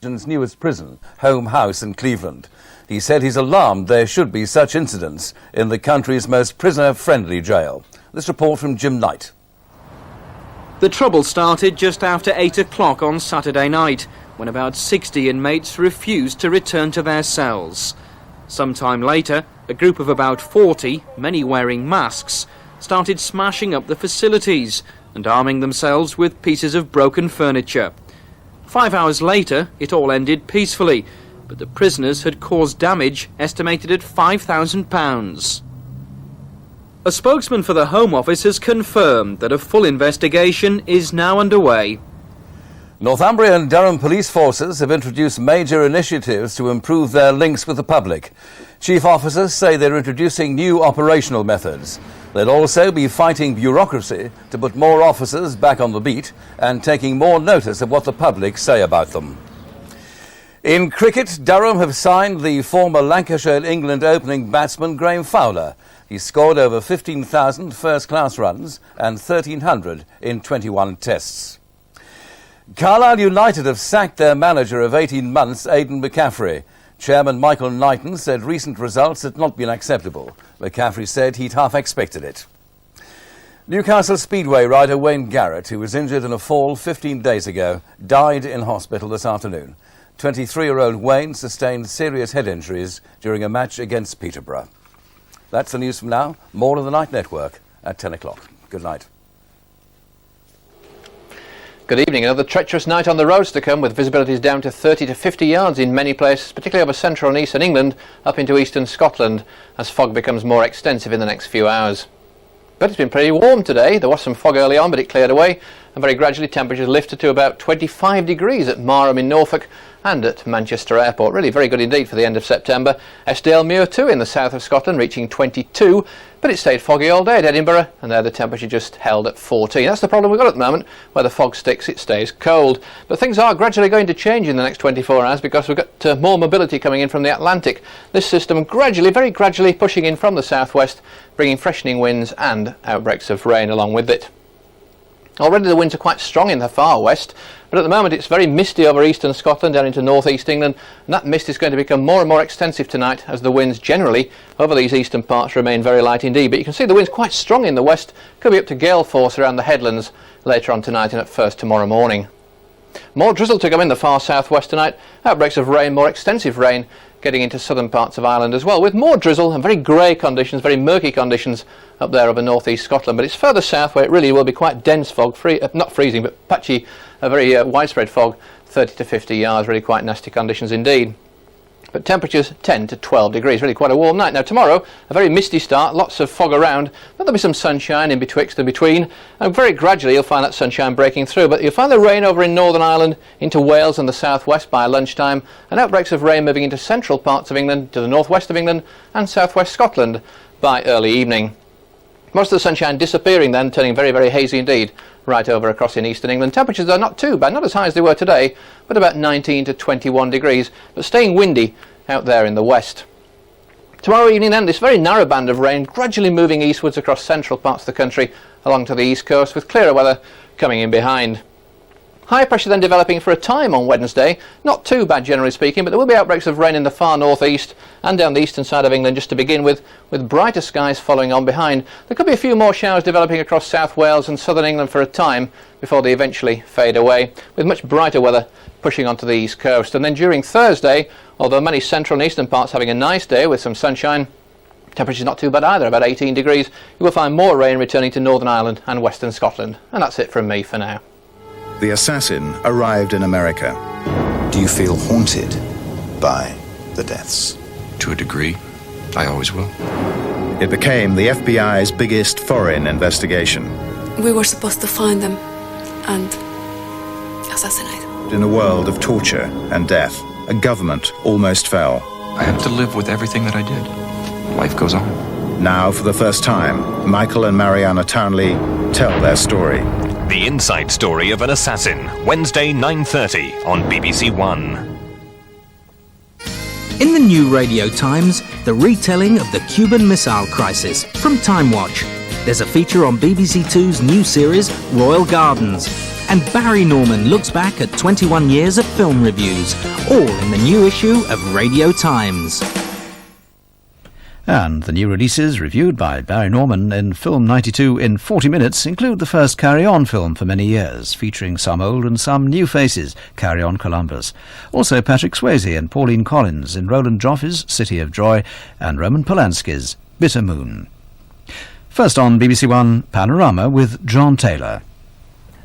region's newest prison, Home House in Cleveland. He said he's alarmed there should be such incidents in the country's most prisoner-friendly jail. This report from Jim Knight. The trouble started just after 8 o'clock on Saturday night, when about 60 inmates refused to return to their cells. Sometime later, a group of about 40, many wearing masks, started smashing up the facilities and arming themselves with pieces of broken furniture. 5 hours later, it all ended peacefully, but the prisoners had caused damage estimated at £5,000. A spokesman for the Home Office has confirmed that a full investigation is now underway. Northumbria and Durham police forces have introduced major initiatives to improve their links with the public. Chief officers say they're introducing new operational methods. They'll also be fighting bureaucracy to put more officers back on the beat and taking more notice of what the public say about them. In cricket, Durham have signed the former Lancashire England opening batsman Graham Fowler. He scored over 15,000 first-class runs and 1,300 in 21 tests. Carlisle United have sacked their manager of 18 months, Aidan McCaffrey. Chairman Michael Knighton said recent results had not been acceptable. McCaffrey said he'd half expected it. Newcastle Speedway rider Wayne Garrett, who was injured in a fall 15 days ago, died in hospital this afternoon. 23-year-old Wayne sustained serious head injuries during a match against Peterborough. That's the news from now. More on the Night Network at 10 o'clock. Good night. Good evening. Another treacherous night on the roads to come, with visibilities down to 30 to 50 yards in many places, particularly over central and eastern England, up into eastern Scotland, as fog becomes more extensive in the next few hours. But it's been pretty warm today. There was some fog early on, but it cleared away, and very gradually temperatures lifted to about 25 degrees at Marham in Norfolk and at Manchester Airport. Really very good indeed for the end of September. Eskdalemuir too in the south of Scotland, reaching 22, but it stayed foggy all day at Edinburgh, and there the temperature just held at 14. That's the problem we've got at the moment. Where the fog sticks, it stays cold. But things are gradually going to change in the next 24 hours because we've got more mobility coming in from the Atlantic. This system gradually, very gradually pushing in from the southwest, bringing freshening winds and outbreaks of rain along with it. Already the winds are quite strong in the far west, but at the moment it's very misty over eastern Scotland down into northeast England, and that mist is going to become more and more extensive tonight as the winds generally over these eastern parts remain very light indeed. But you can see the winds quite strong in the west, could be up to gale force around the headlands later on tonight and at first tomorrow morning. More drizzle to come in the far southwest tonight, outbreaks of rain, more extensive rain getting into southern parts of Ireland as well, with more drizzle and very grey conditions, very murky conditions up there over northeast Scotland. But it's further south where it really will be quite dense fog, not freezing but patchy, a very widespread fog, 30 to 50 yards, really quite nasty conditions indeed. But temperatures 10 to 12 degrees, really quite a warm night. Now tomorrow, a very misty start, lots of fog around, but there'll be some sunshine in betwixt and between, and very gradually you'll find that sunshine breaking through. But you'll find the rain over in Northern Ireland, into Wales and the southwest by lunchtime, and outbreaks of rain moving into central parts of England, to the northwest of England and southwest Scotland by early evening. Most of the sunshine disappearing then, turning very, very hazy indeed, right over across in eastern England. Temperatures are not too bad, not as high as they were today, but about 19 to 21 degrees, but staying windy out there in the west. Tomorrow evening then, this very narrow band of rain gradually moving eastwards across central parts of the country along to the east coast, with clearer weather coming in behind. High pressure then developing for a time on Wednesday, not too bad generally speaking, but there will be outbreaks of rain in the far northeast and down the eastern side of England just to begin with brighter skies following on behind. There could be a few more showers developing across South Wales and southern England for a time before they eventually fade away, with much brighter weather pushing onto the east coast. And then during Thursday, although many central and eastern parts having a nice day with some sunshine, temperatures not too bad either, about 18 degrees, you will find more rain returning to Northern Ireland and western Scotland. And that's it from me for now. The assassin arrived in America. Do you feel haunted by the deaths? To a degree. I always will. It became the FBI's biggest foreign investigation. We were supposed to find them and assassinate them. In a world of torture and death, a government almost fell. I have to live with everything that I did. Life goes on. Now, for the first time, Michael and Mariana Townley tell their story. The Inside Story of an Assassin, Wednesday 9:30 on BBC One. In the new Radio Times, the retelling of the Cuban Missile Crisis from Time Watch. There's a feature on BBC Two's new series, Royal Gardens. And Barry Norman looks back at 21 years of film reviews, all in the new issue of Radio Times. And the new releases reviewed by Barry Norman in Film 92 in 40 minutes include the first Carry On film for many years, featuring some old and some new faces, Carry On Columbus. Also Patrick Swayze and Pauline Collins in Roland Joffe's City of Joy and Roman Polanski's Bitter Moon. First on BBC One, Panorama with John Taylor.